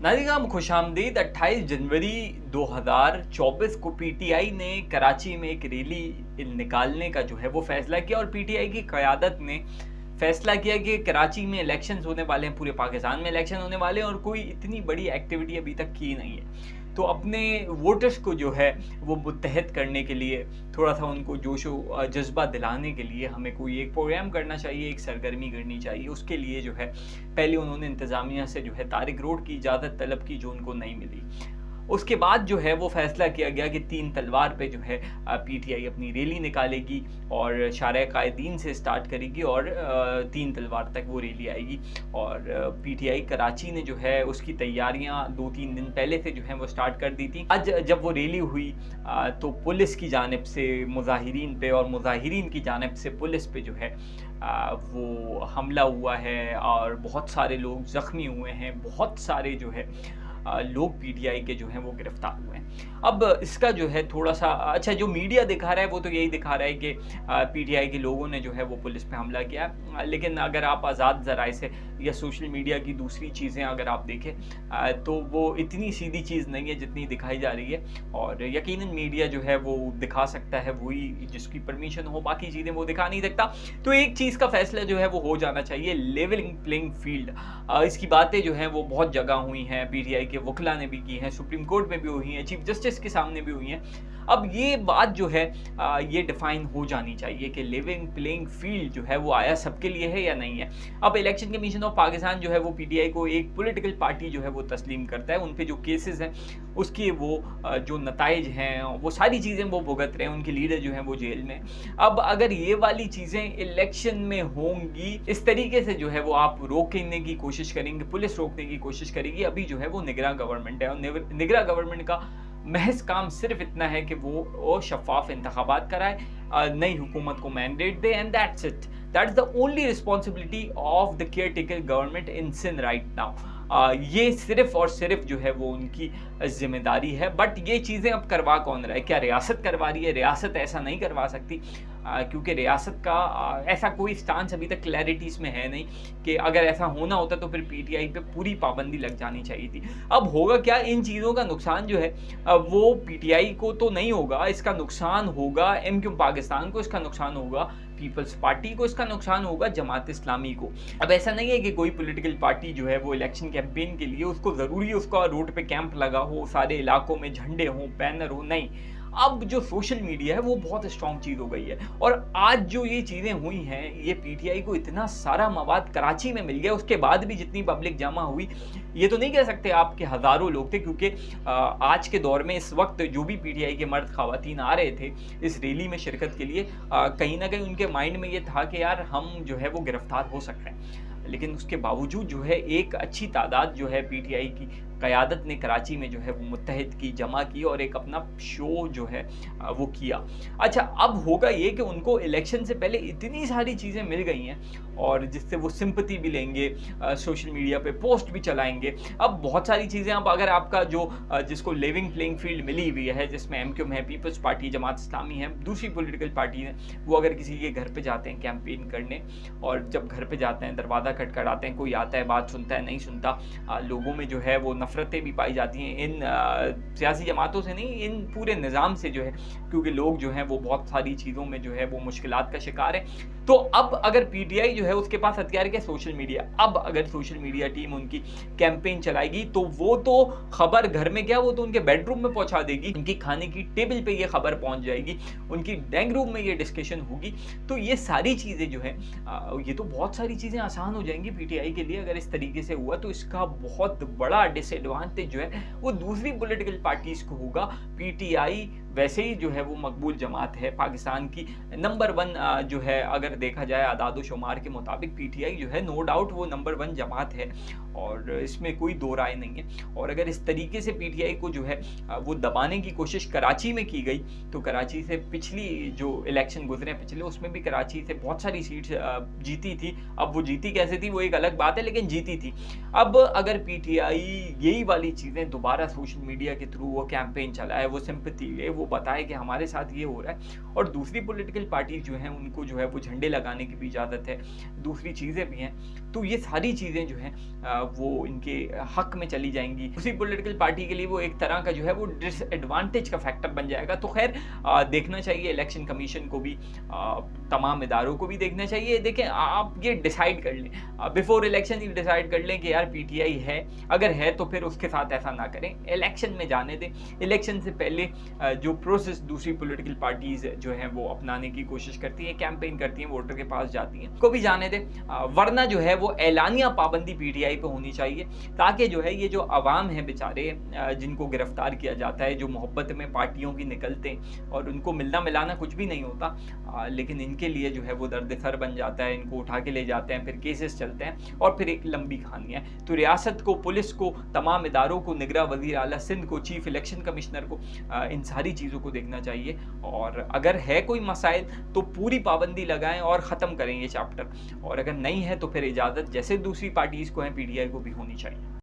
नाज़रीन खुशामदीद। 28 जनवरी 2024 को पीटीआई ने कराची में एक रैली निकालने का जो है वो फैसला किया और पीटीआई की क़यादत ने फैसला किया कि कराची में इलेक्शंस होने वाले हैं, पूरे पाकिस्तान में इलेक्शन होने वाले हैं और कोई इतनी बड़ी एक्टिविटी अभी तक की नहीं है। तो अपने वोटर्स को जो है वो मुत्तहद करने के लिए, थोड़ा सा उनको जोश व जज्बा दिलाने के लिए हमें कोई एक प्रोग्राम करना चाहिए, एक सरगर्मी करनी चाहिए। उसके लिए जो है पहले उन्होंने इंतज़ामिया से जो है तारिक रोड की इजाज़त तलब की, जो उनको नहीं मिली। उसके बाद जो है वो फैसला किया गया कि 3 तलवार पे जो है पीटीआई अपनी रैली निकालेगी और शारे कायदीन से स्टार्ट करेगी और 3 तलवार तक वो रैली आएगी। और पीटीआई कराची ने जो है उसकी तैयारियां 2-3 दिन पहले से जो है वो स्टार्ट कर दी थी। आज जब वो रैली हुई तो पुलिस की जानिब से मुजाहिरीन पे और मुजाहिरीन की जानिब से पुलिस पे जो है वो हमला हुआ है और बहुत सारे लोग ज़ख्मी हुए हैं, बहुत सारे जो है लोग पीटीआई के जो हैं वो गिरफ्तार हुए हैं। अब इसका जो है थोड़ा सा अच्छा जो मीडिया दिखा रहा है वो तो यही दिखा रहा है कि पीटीआई के लोगों ने जो है वो पुलिस पे हमला किया, लेकिन अगर आप आज़ाद ज़राए से या सोशल मीडिया की दूसरी चीज़ें अगर आप देखें तो वो इतनी सीधी चीज़ नहीं है जितनी दिखाई जा रही है। और यकीनन मीडिया जो है वो दिखा सकता है वही जिसकी परमिशन हो, बाकी चीज़ें वो दिखा नहीं सकता। तो एक चीज़ का फैसला जो है वो हो जाना चाहिए, लेवलिंग प्लेइंग फील्ड। इसकी बातें जो हैं वो बहुत जगह हुई हैं, पीटीआई के वकला ने भी की हैं, सुप्रीम कोर्ट में भी हुई हैं, चीफ जस्टिस के सामने भी हुई हैं। अब ये बात जो है ये डिफाइन हो जानी चाहिए कि लिविंग प्लेइंग फील्ड जो है वो आया सबके लिए है या नहीं है। अब इलेक्शन कमीशन ऑफ पाकिस्तान जो है वो पीटीआई को एक पॉलिटिकल पार्टी जो है वो तस्लीम करता है, उन पे जो केसेस हैं उसके वो जो नताइज हैं वो सारी चीज़ें वो भुगत रहे हैं, उनके लीडर जो हैं वो जेल में। अब अगर ये वाली चीज़ें इलेक्शन में होंगी, इस तरीके से जो है वो आप रोकने की कोशिश करेंगे, पुलिस रोकने की कोशिश करेगी। अभी जो है वो निगरान गवर्नमेंट है और निगरान गवर्नमेंट का महज काम सिर्फ इतना है कि वो शफाफ इंतखाबात कराए, नई हुकूमत को मैंडेट दे, and that's it. That is the only responsibility of the caretaker government in Sindh right now. ये सिर्फ और सिर्फ जो है वो उनकी जिम्मेदारी है। बट ये चीज़ें अब करवा कौन रहा है? क्या रियासत करवा रही है? रियासत ऐसा नहीं करवा सकती क्योंकि रियासत का ऐसा कोई स्टांस अभी तक क्लैरिटी इसमें है नहीं कि अगर ऐसा होना होता तो फिर पीटीआई पे पूरी पाबंदी लग जानी चाहिए थी। अब होगा क्या, इन चीज़ों का नुकसान जो है वो पीटीआई को तो नहीं होगा, इसका नुकसान होगा एमक्यू पाकिस्तान को, इसका नुकसान होगा पीपल्स पार्टी को, इसका नुकसान होगा जमात इस्लामी को। अब ऐसा नहीं है कि कोई पॉलिटिकल पार्टी जो है वो इलेक्शन कैंपेन के लिए उसको ज़रूरी है उसका रोड पे कैंप लगा हो, सारे इलाकों में झंडे हों, बैनर हो, नहीं। अब जो सोशल मीडिया है वो बहुत स्ट्रॉन्ग चीज़ हो गई है और आज जो ये चीज़ें हुई हैं, ये पीटीआई को इतना सारा मवाद कराची में मिल गया, उसके बाद भी जितनी पब्लिक जमा हुई, ये तो नहीं कह सकते आप कि हज़ारों लोग थे, क्योंकि आज के दौर में इस वक्त जो भी पीटीआई के मर्द ख़वातीन आ रहे थे इस रैली में शिरकत के लिए, कहीं ना कहीं उनके माइंड में ये था कि यार हम जो है वो गिरफ्तार हो सकते हैं। लेकिन उसके बावजूद जो है एक अच्छी तादाद जो है पीटीआई की क़यादत ने कराची में जो है वो मुत्तहद की, जमा की और एक अपना शो जो है वो किया। अच्छा, अब होगा ये कि उनको इलेक्शन से पहले इतनी सारी चीज़ें मिल गई हैं और जिससे वो सिंपैथी भी लेंगे, सोशल मीडिया पे पोस्ट भी चलाएंगे। अब बहुत सारी चीज़ें, अब अगर आपका जो जिसको लिविंग प्लेइंग फील्ड मिली हुई है, जिसमें एमक्यूएम है, पीपल्स पार्टी, जमात इस्लामी है, दूसरी पॉलिटिकल पार्टी है, वो अगर किसी के घर पे जाते हैं कैंपेन करने और जब घर पे जाते हैं दरवाज़ा खटखटाते हैं, कोई आता है, बात सुनता है, नहीं सुनता, लोगों में जो है वो नफ़रतें भी पाई जाती हैं, इन सियासी जमातों से नहीं, इन पूरे निज़ाम से जो है, क्योंकि लोग जो हैं वो बहुत सारी चीज़ों में जो है वो मुश्किलात का शिकार है। तो अब अगर पीटीआई जो है उसके पास हथियार क्या, सोशल मीडिया। अब अगर सोशल मीडिया टीम उनकी कैंपेन चलाएगी तो वो तो खबर घर में क्या, वो तो उनके बेडरूम में पहुंचा देगी, उनकी खाने की टेबल पे ये खबर पहुंच जाएगी, उनकी डाइनिंग रूम में ये डिस्कशन होगी। तो ये सारी चीज़ें जो है ये तो बहुत सारी चीज़ें आसान हो जाएंगी पीटीआई के लिए अगर इस तरीके से हुआ। तो इसका बहुत बड़ा डिसएडवांटेज जो है वो दूसरी पॉलिटिकल पार्टीज को होगा। पीटीआई वैसे ही जो है वो मकबूल जमात है, पाकिस्तान की नंबर 1 जो है, अगर देखा जाए आदाद शुमार के मुताबिक पीटीआई जो है नो डाउट वो नंबर 1 जमात है और इसमें कोई दो राय नहीं है। और अगर इस तरीके से पीटीआई को जो है वो दबाने की कोशिश कराची में की गई तो कराची से पिछली जो इलेक्शन गुजरे पिछले, उसमें भी कराची से बहुत सारी सीट्स जीती थी। अब वो जीती कैसे थी वो एक अलग बात है, लेकिन जीती थी। अब अगर पीटीआई यही वाली चीज़ें दोबारा सोशल मीडिया के थ्रू वो कैंपेन चलाए, वो सिंपैथी ले, वो बताए कि हमारे साथ ये हो रहा है। और दूसरी पॉलिटिकल पार्टीज जो हैं उनको जो है वो झंडे लगाने की भी इजाज़त है, दूसरी चीज़ें भी हैं। तो ये सारी चीज़ें जो हैं वो इनके हक में चली जाएंगी। दूसरी पॉलिटिकल पार्टी के लिए वो एक तरह का जो है वो डिसएडवांटेज का फैक्टर बन जाएगा। तो खैर देखना चाहिए इलेक्शन कमीशन को भी, तमाम इदारों को भी देखना चाहिए। देखें, आप ये डिसाइड कर लें बिफोर इलेक्शन, ही डिसाइड कर लें कि यार पीटीआई है, अगर है तो फिर उसके साथ ऐसा ना करें, इलेक्शन में जाने दें। इलेक्शन से पहले जो प्रोसेस दूसरी पॉलिटिकल पार्टीज जो हैं वो अपनाने की कोशिश करती हैं, कैंपेन करती हैं, वोटर के पास जाती हैं, को भी जाने दें। वरना जो है वो एलानिया पाबंदी पीटीआई पे होनी चाहिए, ताकि जो है ये जो अवाम है बेचारे जिनको गिरफ्तार किया जाता है, जो मोहब्बत में पार्टियों की निकलते हैं और उनको मिलना मिलाना कुछ भी नहीं होता, लेकिन इनके लिए जो है वो दर्द सर बन जाता है, इनको उठा के ले जाते हैं, फिर केसेस चलते हैं और फिर एक लंबी कहानी है। तो रियासत को, पुलिस को, तमाम इदारों को, निगरां वज़ीर आला सिंध को, चीफ इलेक्शन कमिश्नर को इन सारी चीज़ों को देखना चाहिए। और अगर है कोई मसाइल तो पूरी पाबंदी लगाएं और ख़त्म करें ये चैप्टर, और अगर नहीं है तो फिर इजाज़त जैसे दूसरी पार्टीज़ को है पीटीआई को भी होनी चाहिए।